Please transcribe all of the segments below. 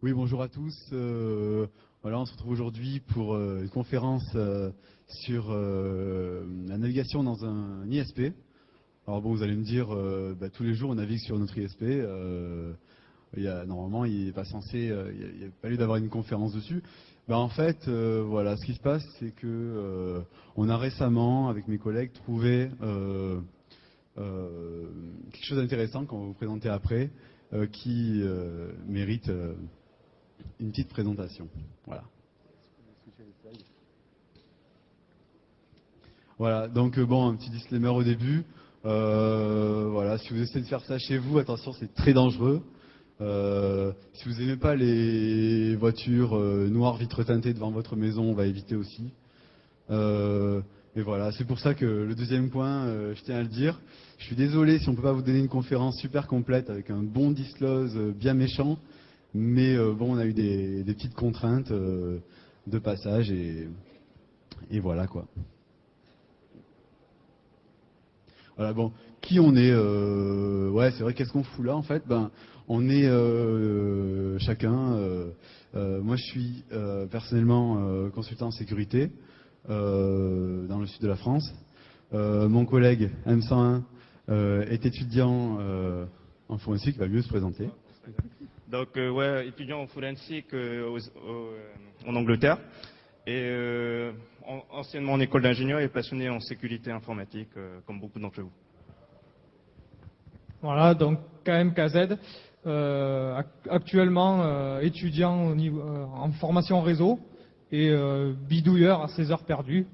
Oui, bonjour à tous. Voilà, on se retrouve aujourd'hui pour une conférence sur la navigation dans un ISP. Alors bon, vous allez me dire, tous les jours on navigue sur notre ISP. Normalement, il n'est pas censé, il n'y a pas lieu d'avoir une conférence dessus. En fait, voilà, ce qui se passe, c'est que on a récemment, avec mes collègues, trouvé quelque chose d'intéressant qu'on va vous présenter après, qui mérite une petite présentation. Voilà. Voilà, donc bon, un petit disclaimer au début. Voilà, si vous essayez de faire ça chez vous, attention, c'est très dangereux. Si vous n'aimez pas les voitures noires vitres teintées devant votre maison, on va éviter aussi. Et voilà, c'est pour ça que le deuxième point, je tiens à le dire. Je suis désolé si on ne peut pas vous donner une conférence super complète avec un bon disclose bien méchant, mais bon, on a eu des petites contraintes de passage et voilà quoi. Voilà, bon, qui on est ouais, c'est vrai, qu'est-ce qu'on fout là en fait? On est chacun. Moi, je suis personnellement consultant en sécurité dans le sud de la France. Mon collègue M101 est étudiant en forensique, il va mieux se présenter. Donc, ouais, étudiant en forensique en Angleterre et anciennement en école d'ingénieur et passionné en sécurité informatique, comme beaucoup d'entre vous. Voilà, donc KMKZ, actuellement étudiant en formation réseau et bidouilleur à ses heures perdues.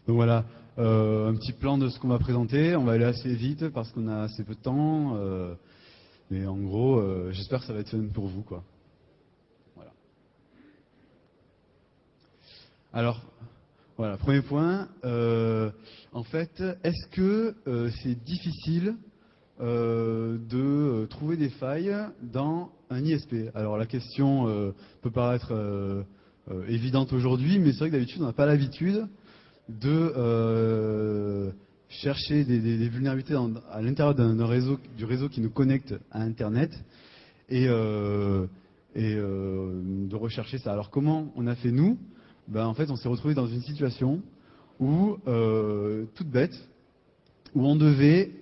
Donc voilà, un petit plan de ce qu'on va présenter. On va aller assez vite parce qu'on a assez peu de temps. Mais en gros, j'espère que ça va être fun pour vous, quoi. Voilà. Alors, voilà, premier point. En fait, est-ce que c'est difficile de trouver des failles dans un ISP? Alors la question peut paraître évidente aujourd'hui, mais c'est vrai que d'habitude on n'a pas l'habitude de chercher des vulnérabilités à l'intérieur du réseau qui nous connecte à Internet et de rechercher ça. Alors comment on a fait nous? En fait, on s'est retrouvé dans une situation où, toute bête, où on devait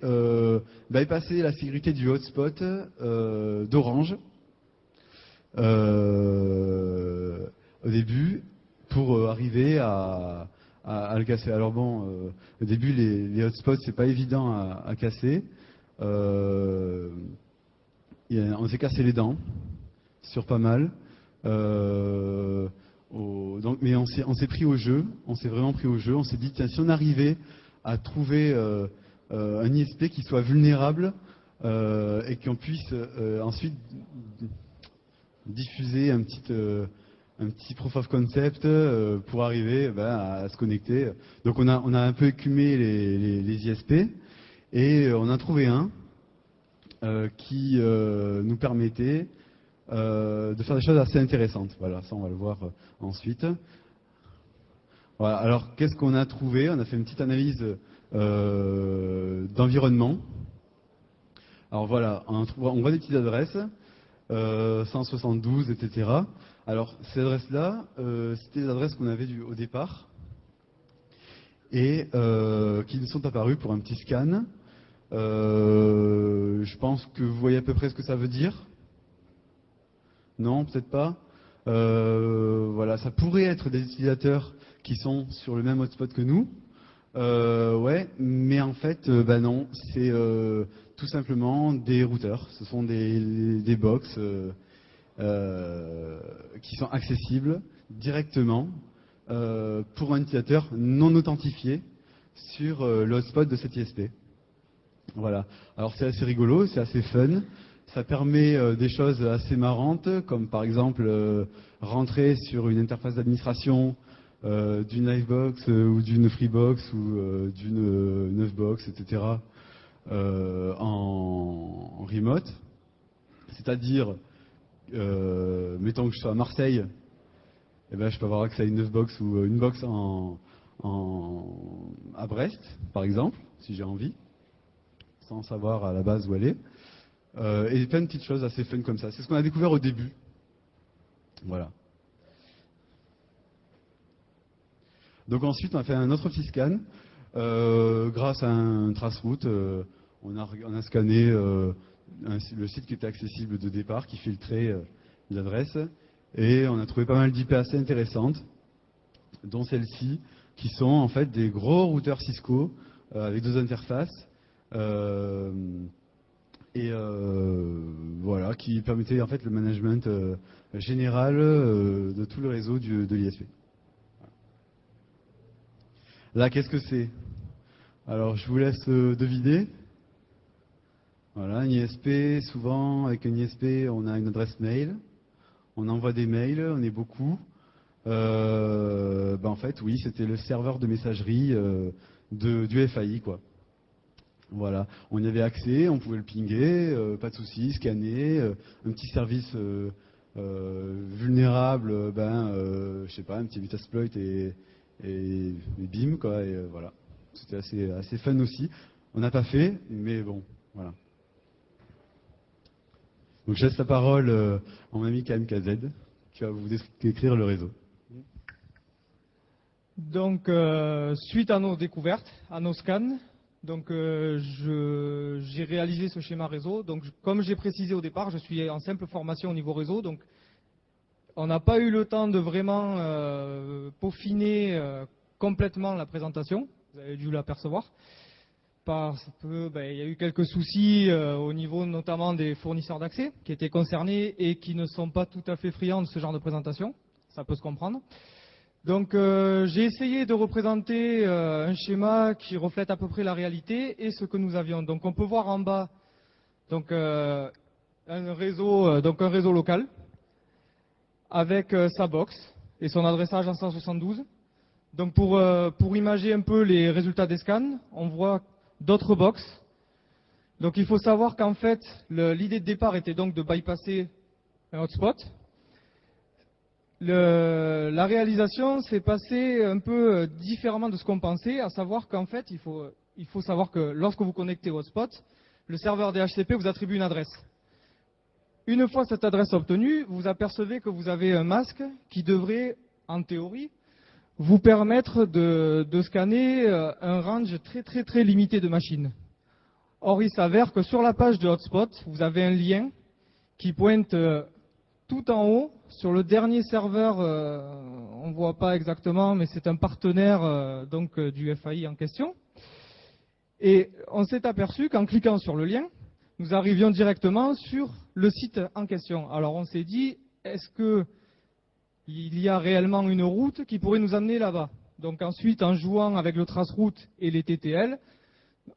bypasser la sécurité du hotspot d'Orange au début pour arriver à le casser. Alors bon, au début, les hotspots, c'est pas évident à casser. On s'est cassé les dents sur pas mal. Mais on s'est pris au jeu, on s'est vraiment pris au jeu. On s'est dit, tiens, si on arrivait à trouver un ISP qui soit vulnérable et qu'on puisse ensuite diffuser un petit proof of concept pour arriver à se connecter. Donc on a un peu écumé les ISP et on a trouvé un qui nous permettait de faire des choses assez intéressantes. Voilà, ça on va le voir ensuite. Voilà, alors qu'est-ce qu'on a trouvé? On a fait une petite analyse d'environnement. Alors voilà, on voit des petites adresses, 172, etc. Alors ces adresses-là, c'était les adresses qu'on avait au départ et qui nous sont apparues pour un petit scan. Je pense que vous voyez à peu près ce que ça veut dire. Non, peut-être pas. Voilà, ça pourrait être des utilisateurs qui sont sur le même hotspot que nous. Ouais, mais en fait, non, c'est tout simplement des routeurs. Ce sont des box qui sont accessibles directement pour un utilisateur non authentifié sur le hotspot de cet ISP. Voilà. Alors c'est assez rigolo, c'est assez fun. Ça permet des choses assez marrantes, comme par exemple rentrer sur une interface d'administration d'une Livebox ou d'une Freebox ou d'une Neufbox, etc. En remote. C'est-à-dire, mettons que je sois à Marseille, je peux avoir accès à une Neufbox ou une box à Brest, par exemple, si j'ai envie, sans savoir à la base où elle est. Et plein de petites choses assez fun comme ça. C'est ce qu'on a découvert au début. Voilà. Donc ensuite, on a fait un autre petit scan. Grâce à un trace-route, on a scanné le site qui était accessible de départ, qui filtrait l'adresse. Et on a trouvé pas mal d'IP assez intéressantes, dont celle-ci, qui sont en fait des gros routeurs Cisco avec 2 interfaces. Voilà, qui permettait en fait le management général de tout le réseau de l'ISP. Là, qu'est-ce que c'est? Alors, je vous laisse deviner. Voilà, un ISP, souvent avec un ISP, on a une adresse mail, on envoie des mails, on est beaucoup. En fait, oui, c'était le serveur de messagerie du FAI, quoi. Voilà, on y avait accès, on pouvait le pinguer, pas de souci, scanner, un petit service vulnérable, je sais pas, un petit Metasploit et bim, quoi, et voilà. C'était assez fun aussi. On n'a pas fait, mais bon, voilà. Donc je laisse la parole à mon ami KMKZ, qui va vous décrire le réseau. Donc, suite à nos découvertes, à nos scans, donc j'ai réalisé ce schéma réseau. Donc, comme j'ai précisé au départ, je suis en simple formation au niveau réseau. Donc, on n'a pas eu le temps de vraiment peaufiner complètement la présentation. Vous avez dû l'apercevoir. Parce que il y a eu quelques soucis au niveau notamment des fournisseurs d'accès qui étaient concernés et qui ne sont pas tout à fait friands de ce genre de présentation. Ça peut se comprendre. Donc j'ai essayé de représenter un schéma qui reflète à peu près la réalité et ce que nous avions. Donc on peut voir en bas donc un réseau local avec sa box et son adressage en 172. Donc pour imager un peu les résultats des scans, on voit d'autres box. Donc il faut savoir qu'en fait l'idée de départ était donc de bypasser un hotspot. La réalisation s'est passée un peu différemment de ce qu'on pensait, à savoir qu'en fait, il faut savoir que lorsque vous connectez au hotspot, le serveur DHCP vous attribue une adresse. Une fois cette adresse obtenue, vous apercevez que vous avez un masque qui devrait, en théorie, vous permettre de scanner un range très très très limité de machines. Or, il s'avère que sur la page de hotspot, vous avez un lien qui pointe tout en haut, sur le dernier serveur, on ne voit pas exactement, mais c'est un partenaire du FAI en question. Et on s'est aperçu qu'en cliquant sur le lien, nous arrivions directement sur le site en question. Alors on s'est dit, est-ce qu'il y a réellement une route qui pourrait nous amener là-bas? Donc ensuite, en jouant avec le trace-route et les TTL,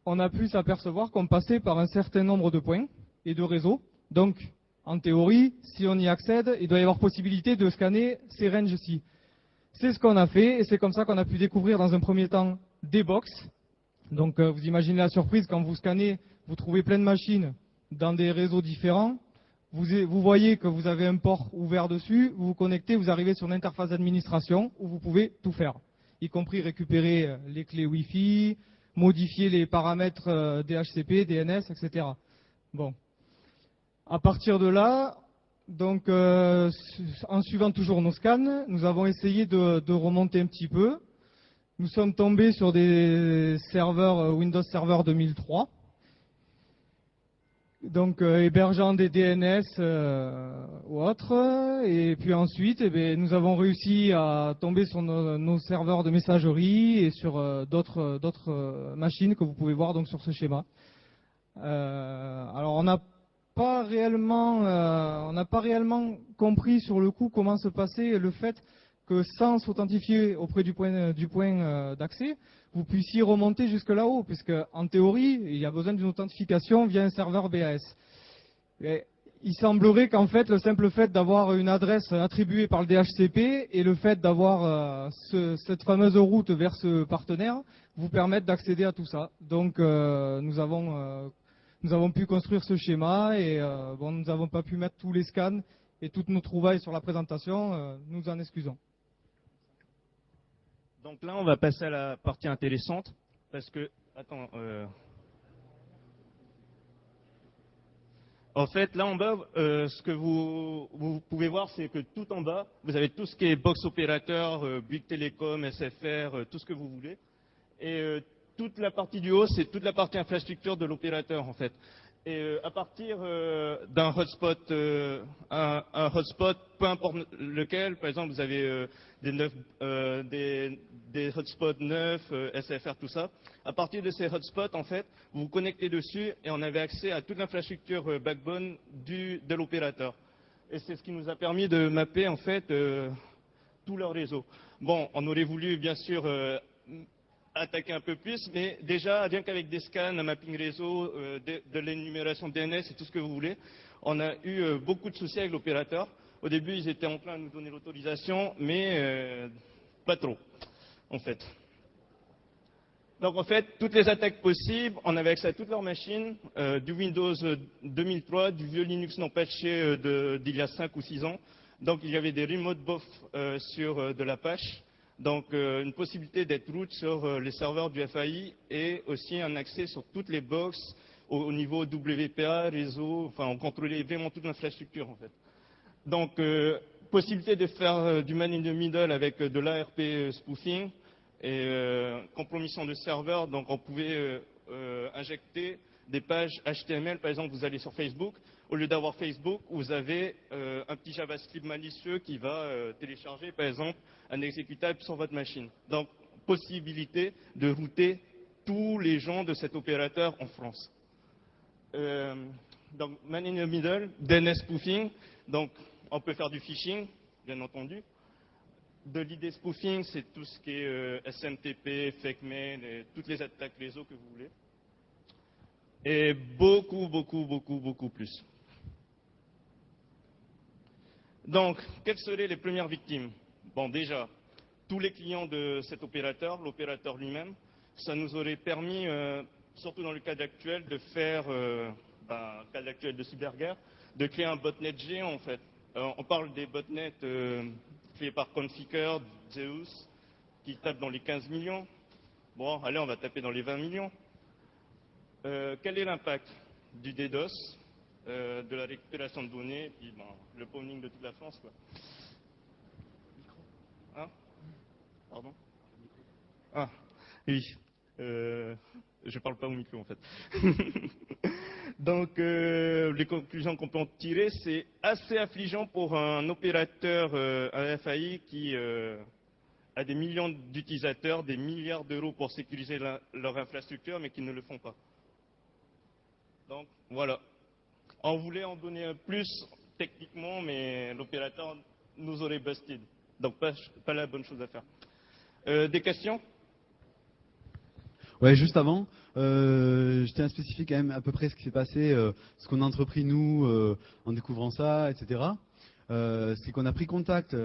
on a pu s'apercevoir qu'on passait par un certain nombre de points et de réseaux. Donc, en théorie, si on y accède, il doit y avoir possibilité de scanner ces ranges-ci. C'est ce qu'on a fait et c'est comme ça qu'on a pu découvrir dans un premier temps des box. Donc vous imaginez la surprise quand vous scannez, vous trouvez plein de machines dans des réseaux différents. Vous voyez que vous avez un port ouvert dessus, vous vous connectez, vous arrivez sur une interface d'administration où vous pouvez tout faire, y compris récupérer les clés Wi-Fi, modifier les paramètres DHCP, DNS, etc. Bon. À partir de là, donc, en suivant toujours nos scans, nous avons essayé de remonter un petit peu. Nous sommes tombés sur des serveurs Windows Server 2003, donc hébergeant des DNS ou autres. Et puis ensuite, nous avons réussi à tomber sur nos serveurs de messagerie et sur d'autres machines que vous pouvez voir donc sur ce schéma. Alors on n'a pas réellement compris sur le coup comment se passait le fait que sans s'authentifier auprès du point d'accès, vous puissiez remonter jusque là-haut, puisque en théorie, il y a besoin d'une authentification via un serveur BAS. Et il semblerait qu'en fait, le simple fait d'avoir une adresse attribuée par le DHCP et le fait d'avoir cette fameuse route vers ce partenaire vous permettent d'accéder à tout ça. Donc nous avons pu construire ce schéma et nous n'avons pas pu mettre tous les scans et toutes nos trouvailles sur la présentation, nous en excusons. Donc là, on va passer à la partie intéressante, parce que, En fait, là en bas, ce que vous pouvez voir, c'est que tout en bas, vous avez tout ce qui est box opérateur, Bouygues Télécom, SFR, tout ce que vous voulez. Et toute la partie du haut, c'est toute la partie infrastructure de l'opérateur en fait. Et à partir d'un hotspot, un hotspot, peu importe lequel, par exemple, vous avez des hotspots neufs, SFR, tout ça. À partir de ces hotspots, en fait, vous vous connectez dessus et on avait accès à toute l'infrastructure backbone de l'opérateur. Et c'est ce qui nous a permis de mapper en fait tout leur réseau. Bon, on aurait voulu bien sûr attaquer un peu plus, mais déjà, rien qu'avec des scans, un mapping réseau, de l'énumération DNS et tout ce que vous voulez, on a eu beaucoup de soucis avec l'opérateur. Au début, ils étaient enclins à nous donner l'autorisation, mais pas trop, en fait. Donc, en fait, toutes les attaques possibles, on avait accès à toutes leurs machines, du Windows 2003, du vieux Linux non patché d'il y a 5 ou 6 ans. Donc, il y avait des remote bof sur de l'Apache. Donc, une possibilité d'être root sur les serveurs du FAI et aussi un accès sur toutes les box au niveau WPA, réseau, enfin, on contrôlait vraiment toute l'infrastructure, en fait. Donc, possibilité de faire du man in the middle avec de l'ARP spoofing et compromission de serveurs. Donc, on pouvait injecter des pages HTML. Par exemple, vous allez sur Facebook. Au lieu d'avoir Facebook, vous avez un petit JavaScript malicieux qui va télécharger, par exemple, un exécutable sur votre machine. Donc, possibilité de router tous les gens de cet opérateur en France. Donc, man in the middle, DNS spoofing. Donc, on peut faire du phishing, bien entendu. De l'ID spoofing, c'est tout ce qui est SMTP, fake mail, et toutes les attaques réseau que vous voulez. Et beaucoup plus. Donc, quelles seraient les premières victimes? Bon, déjà, tous les clients de cet opérateur, l'opérateur lui-même, ça nous aurait permis, surtout dans le cas actuel, de faire, cas actuel de cyberguerre, de créer un botnet géant en fait. On parle des botnets créés par Conficker, Zeus, qui tapent dans les 15 millions. Bon, allez, on va taper dans les 20 millions. Quel est l'impact du DDoS, de la récupération de données, et puis le pawning de toute la France, quoi. Hein? Pardon? Ah, oui. Je parle pas au micro, en fait. Donc, les conclusions qu'on peut en tirer, c'est assez affligeant pour un opérateur, un FAI qui a des millions d'utilisateurs, des milliards d'euros pour sécuriser leur infrastructure, mais qui ne le font pas. Donc, voilà. On voulait en donner un plus techniquement, mais l'opérateur nous aurait busted. Donc, pas la bonne chose à faire. Des questions? Ouais, juste avant, je tiens à spécifier quand même à peu près ce qui s'est passé, ce qu'on a entrepris nous en découvrant ça, etc. C'est qu'on a pris contact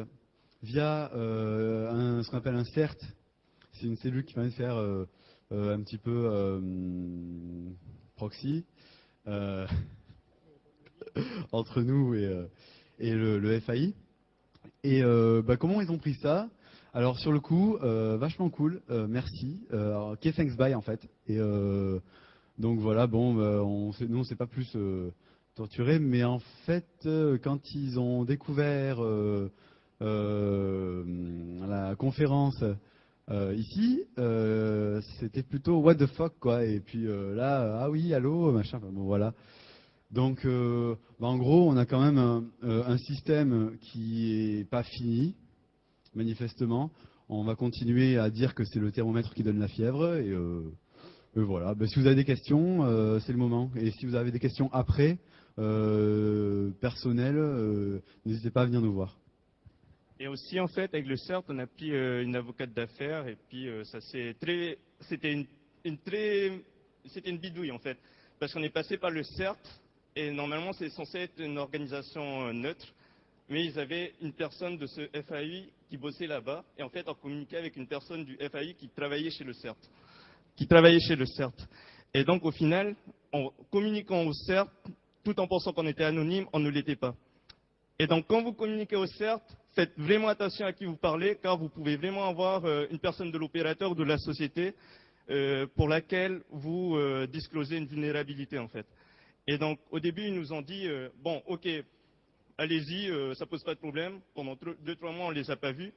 via ce qu'on appelle un CERT. C'est une cellule qui permet de faire un petit peu proxy entre nous et le FAI. Et comment ils ont pris ça? Alors sur le coup, vachement cool, merci. Alors, okay, thanks, bye en fait. Et donc voilà, bon, nous on s'est pas plus torturé, mais en fait, quand ils ont découvert la conférence ici, c'était plutôt what the fuck quoi. Et puis là, ah oui, allô, machin. Enfin, bon voilà. Donc, en gros, on a quand même un système qui est pas fini. Manifestement, on va continuer à dire que c'est le thermomètre qui donne la fièvre. Et voilà. Si vous avez des questions, c'est le moment. Et si vous avez des questions après, personnelles, n'hésitez pas à venir nous voir. Et aussi, en fait, avec le CERT, on a pris une avocate d'affaires. Et puis, c'était une bidouille, en fait. Parce qu'on est passé par le CERT. Et normalement, c'est censé être une organisation neutre. Mais ils avaient une personne de ce FAI qui bossait là-bas. Et en fait, on communiquait avec une personne du FAI qui travaillait chez le CERT. Et donc, au final, en communiquant au CERT, tout en pensant qu'on était anonyme, on ne l'était pas. Et donc, quand vous communiquez au CERT, faites vraiment attention à qui vous parlez, car vous pouvez vraiment avoir une personne de l'opérateur ou de la société pour laquelle vous disclosez une vulnérabilité, en fait. Et donc, au début, ils nous ont dit, bon, ok, allez-y, ça pose pas de problème. Pendant 2-3 mois, on les a pas vus.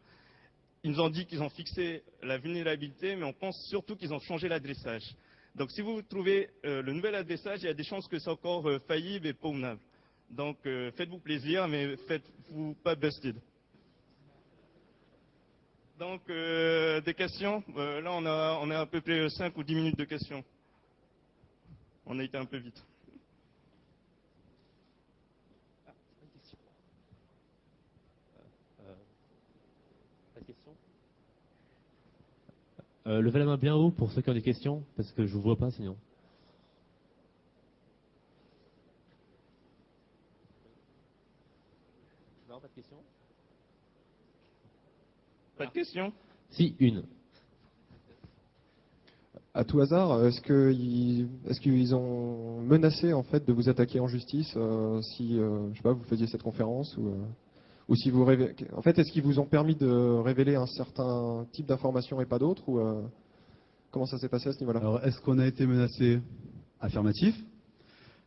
Ils nous ont dit qu'ils ont fixé la vulnérabilité, mais on pense surtout qu'ils ont changé l'adressage. Donc, si vous trouvez le nouvel adressage, il y a des chances que c'est encore faillible et pawnable. Donc, faites-vous plaisir, mais faites-vous pas busted. Donc, des questions. Là, on a à peu près 5 ou 10 minutes de questions. On a été un peu vite. Pas de questions? Levez la main bien haut pour ceux qui ont des questions, parce que je ne vous vois pas sinon. Non, pas de questions? Pas de questions? Si, une. À tout hasard, est-ce qu'ils ont menacé en fait de vous attaquer en justice si je sais pas, vous faisiez cette conférence ou si vous en fait est-ce qu'ils vous ont permis de révéler un certain type d'information et pas d'autres ou comment ça s'est passé à ce niveau-là? Alors, est-ce qu'on a été menacé? Affirmatif.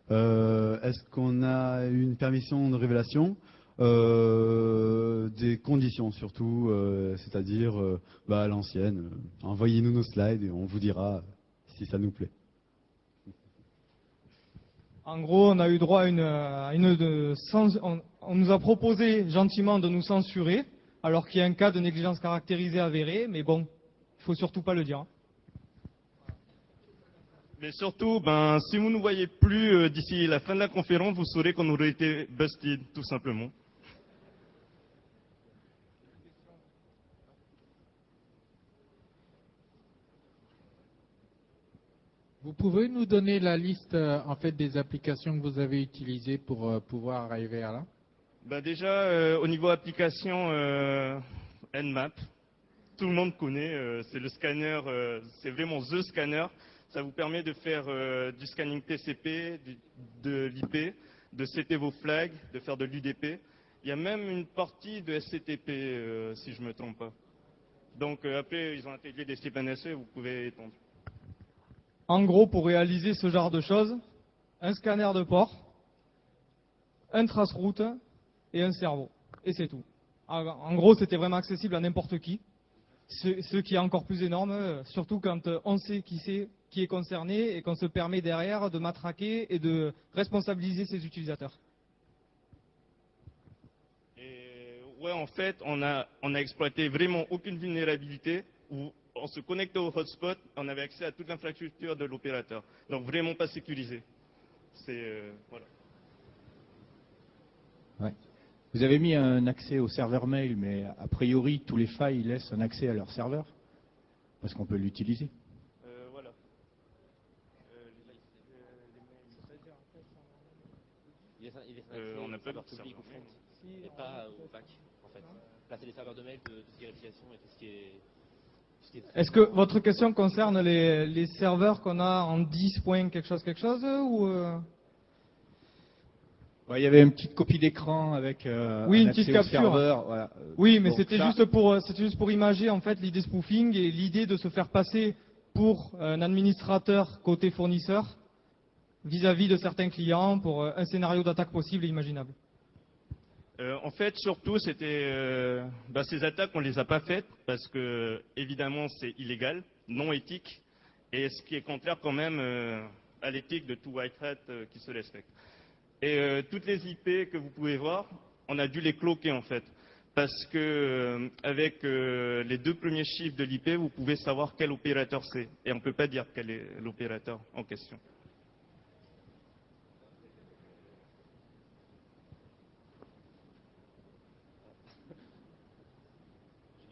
Est-ce qu'on a eu une permission de révélation? Des conditions surtout, c'est-à-dire à l'ancienne. Envoyez-nous nos slides et on vous dira si ça nous plaît. En gros, on a eu droit à on nous a proposé gentiment de nous censurer, alors qu'il y a un cas de négligence caractérisée avéré, mais bon, il faut surtout pas le dire. Mais surtout, si vous ne nous voyez plus d'ici la fin de la conférence, vous saurez qu'on aurait été busted, tout simplement. Vous pouvez nous donner la liste en fait des applications que vous avez utilisées pour pouvoir arriver à là? Déjà, au niveau application Nmap, tout le monde connaît, c'est le scanner, c'est vraiment the scanner. Ça vous permet de faire du scanning TCP, de l'IP, de setter vos flags, de faire de l'UDP. Il y a même une partie de SCTP, si je ne me trompe pas. Donc après, ils ont intégré des types NSE, vous pouvez étendre. En gros, pour réaliser ce genre de choses, un scanner de port, un trace-route et un cerveau. Et c'est tout. En gros, c'était vraiment accessible à n'importe qui. Ce qui est encore plus énorme, surtout quand on sait qui est concerné et qu'on se permet derrière de matraquer et de responsabiliser ses utilisateurs. Et ouais, en fait, on a exploité vraiment aucune vulnérabilité. Où on se connectait au hotspot, on avait accès à toute l'infrastructure de l'opérateur. Donc vraiment pas sécurisé. C'est voilà. Ouais. Vous avez mis un accès au serveur mail, mais a priori tous les failles laissent un accès à leur serveur parce qu'on peut l'utiliser. Voilà. On n'a pas de public serveur ou front, mail. et pas au back en fait. Là, c'est les serveurs de mail de tout ce qui est réplication et tout ce qui est. Est-ce que votre question concerne les serveurs qu'on a en 10 points quelque chose ou Ouais, il y avait une petite copie d'écran avec oui, un une accès petite au capture. serveur. Voilà. Oui, mais Donc c'était ça- juste pour imager en fait l'idée spoofing et l'idée de se faire passer pour un administrateur côté fournisseur vis-à-vis de certains clients pour un scénario d'attaque possible et imaginable. En fait, surtout, c'était ces attaques, on les a pas faites parce que évidemment, c'est illégal, non éthique, et ce qui est contraire quand même à l'éthique de tout white hat qui se respecte. Et toutes les IP que vous pouvez voir, on a dû les cloquer en fait, parce que avec les 2 premiers chiffres de l'IP, vous pouvez savoir quel opérateur c'est, et on peut pas dire quel est l'opérateur en question.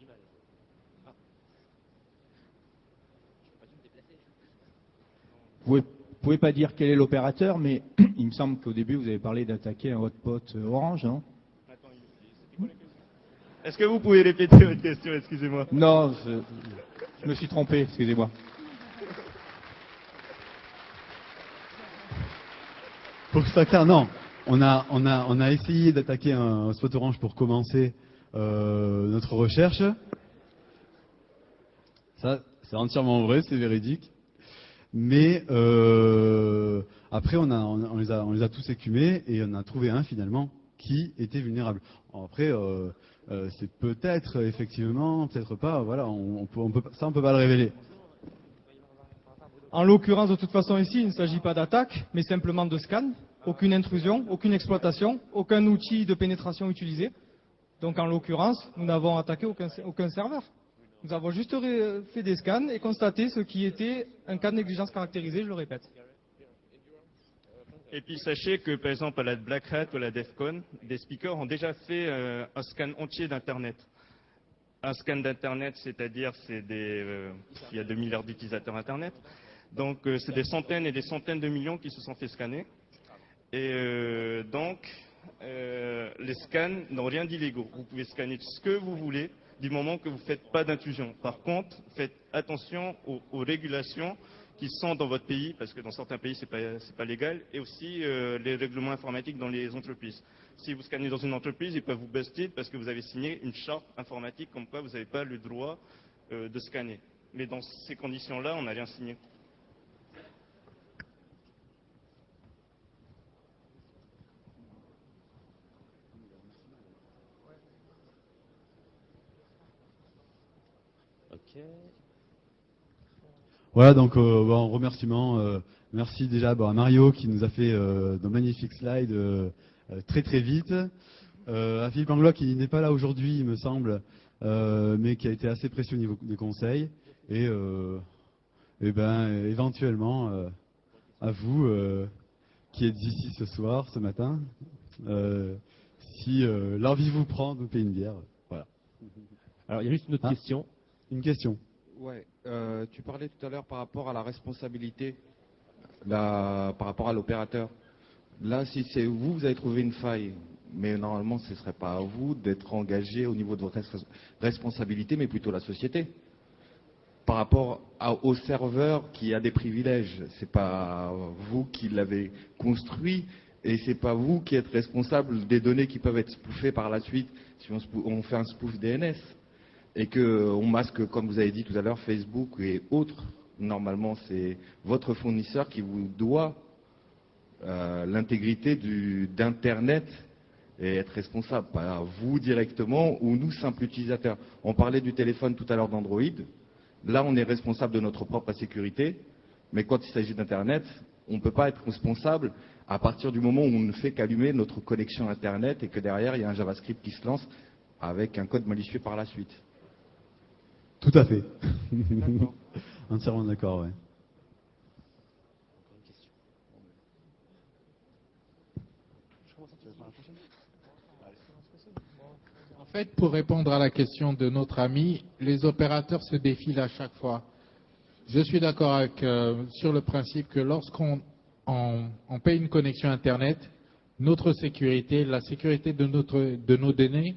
J'ai du mal. Ah. Je peux pas tout me déplacer. Vous pouvez pas dire quel est l'opérateur, mais il me semble qu'au début vous avez parlé d'attaquer un hotspot Orange, non? Attends, c'était quoi la question? Est-ce que vous pouvez répéter votre question, excusez-moi? Non, je me suis trompé, excusez-moi. Pour que ce soit clair, non. On a essayé d'attaquer un spot orange pour commencer notre recherche. Ça, c'est entièrement vrai, c'est véridique. Mais après, on les a tous écumés et on a trouvé un finalement qui était vulnérable. Après, c'est peut-être effectivement, peut-être pas. Voilà, on peut pas le révéler. En l'occurrence, de toute façon, ici, il ne s'agit pas d'attaque, mais simplement de scan. Aucune intrusion, aucune exploitation, aucun outil de pénétration utilisé. Donc, en l'occurrence, nous n'avons attaqué aucun serveur. Nous avons juste fait des scans et constaté ce qui était un cas de négligence caractérisé, je le répète. Et puis sachez que par exemple à la Black Hat ou à la DEFCON, des speakers ont déjà fait un scan entier d'Internet. Un scan d'Internet, c'est-à-dire il y a 2 milliards d'utilisateurs Internet. Donc c'est des centaines et des centaines de millions qui se sont fait scanner. Et donc les scans n'ont rien d'illégaux. Vous pouvez scanner ce que vous voulez du moment que vous ne faites pas d'intrusion. Par contre, faites attention aux régulations qui sont dans votre pays, parce que dans certains pays, ce n'est pas légal, et aussi les règlements informatiques dans les entreprises. Si vous scannez dans une entreprise, ils peuvent vous buster parce que vous avez signé une charte informatique comme quoi vous n'avez pas le droit de scanner. Mais dans ces conditions-là, on n'a rien signé. Ok. Voilà, donc en remerciement, merci déjà à Mario qui nous a fait de magnifiques slides très très vite. À Philippe Langlois qui n'est pas là aujourd'hui, il me semble, mais qui a été assez précieux au niveau des conseils. Et éventuellement, à vous qui êtes ici ce soir, ce matin, si l'envie vous prend de payer une bière. Voilà. Alors, il y a juste une autre question. Une question. Ouais, tu parlais tout à l'heure par rapport à la responsabilité, par rapport à l'opérateur. Là, si c'est vous, vous avez trouvé une faille, mais normalement, ce ne serait pas à vous d'être engagé au niveau de votre responsabilité, mais plutôt la société. Par rapport au serveur qui a des privilèges, c'est pas vous qui l'avez construit et c'est pas vous qui êtes responsable des données qui peuvent être spoofées par la suite si on fait un spoof DNS. Et qu'on masque, comme vous avez dit tout à l'heure, Facebook et autres. Normalement, c'est votre fournisseur qui vous doit l'intégrité d'Internet et être responsable. Pas vous directement ou nous, simples utilisateurs. On parlait du téléphone tout à l'heure d'Android. Là, on est responsable de notre propre sécurité. Mais quand il s'agit d'Internet, on ne peut pas être responsable à partir du moment où on ne fait qu'allumer notre connexion Internet et que derrière, il y a un JavaScript qui se lance avec un code malicieux par la suite. Tout à fait. Entièrement d'accord, ouais. En fait, pour répondre à la question de notre ami, les opérateurs se défilent à chaque fois. Je suis d'accord sur le principe que lorsqu'on paye une connexion Internet, notre sécurité, la sécurité de nos données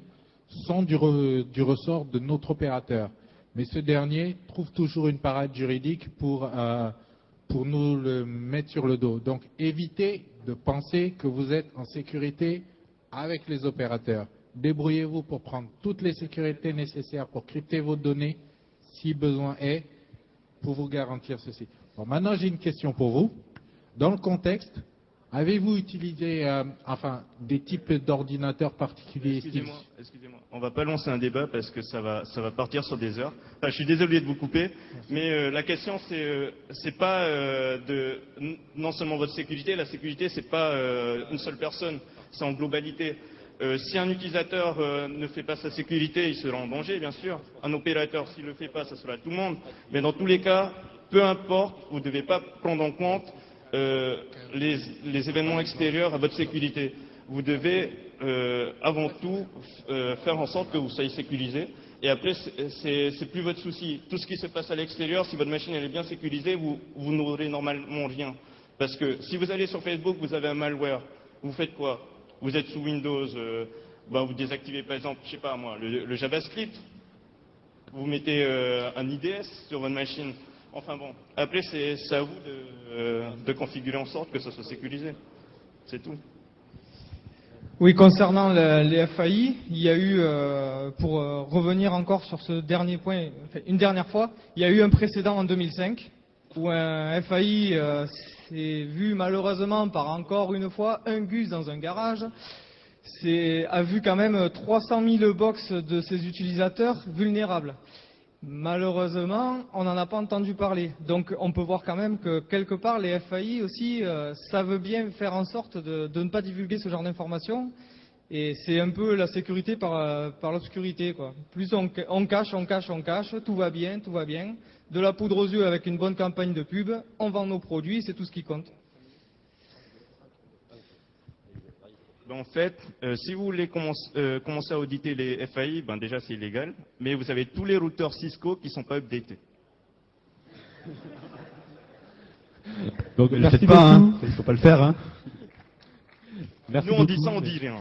sont du ressort de notre opérateur. Mais ce dernier trouve toujours une parade juridique pour nous le mettre sur le dos. Donc évitez de penser que vous êtes en sécurité avec les opérateurs. Débrouillez-vous pour prendre toutes les sécurités nécessaires pour crypter vos données, si besoin est, pour vous garantir ceci. Bon, maintenant j'ai une question pour vous. Dans le contexte, avez-vous utilisé des types d'ordinateurs particuliers? Excusez-moi. On ne va pas lancer un débat parce que ça va partir sur des heures. Enfin, je suis désolé de vous couper, mais la question c'est pas non seulement votre sécurité. La sécurité c'est pas une seule personne, c'est en globalité. Si un utilisateur ne fait pas sa sécurité, il sera en danger, bien sûr. Un opérateur, s'il ne le fait pas, ça sera tout le monde. Mais dans tous les cas, peu importe, vous ne devez pas prendre en compte les événements extérieurs à votre sécurité. Vous devez avant tout faire en sorte que vous soyez sécurisé. Et après, c'est plus votre souci. Tout ce qui se passe à l'extérieur, si votre machine elle est bien sécurisée, vous n'aurez normalement rien. Parce que si vous allez sur Facebook, vous avez un malware. Vous faites quoi? Vous êtes sous Windows, vous désactivez par exemple, je sais pas moi, le JavaScript. Vous mettez un IDS sur votre machine. Enfin bon, après c'est à vous de configurer en sorte que ça soit sécurisé. C'est tout. Oui, concernant les FAI, il y a eu, pour revenir encore sur ce dernier point, une dernière fois, il y a eu un précédent en 2005 où un FAI s'est vu malheureusement par encore une fois un gus dans un garage, a vu quand même 300 000 box de ses utilisateurs vulnérables. Malheureusement, on n'en a pas entendu parler. Donc on peut voir quand même que quelque part les FAI aussi savent bien faire en sorte de ne pas divulguer ce genre d'informations. Et c'est un peu la sécurité par l'obscurité, quoi. Plus on cache, tout va bien, tout va bien. De la poudre aux yeux avec une bonne campagne de pub, on vend nos produits, c'est tout ce qui compte. Ben, en fait, si vous voulez commencer à auditer les FAI, ben déjà c'est illégal, mais vous avez tous les routeurs Cisco qui ne sont pas updatés. Donc, Mais ne le merci faites pas, beaucoup. il ne faut pas le faire. Hein. Merci Nous on dit beaucoup. ça, on dit rien.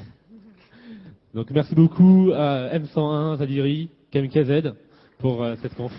Donc merci beaucoup à M101, Zadiri, KMKZ pour cette conf.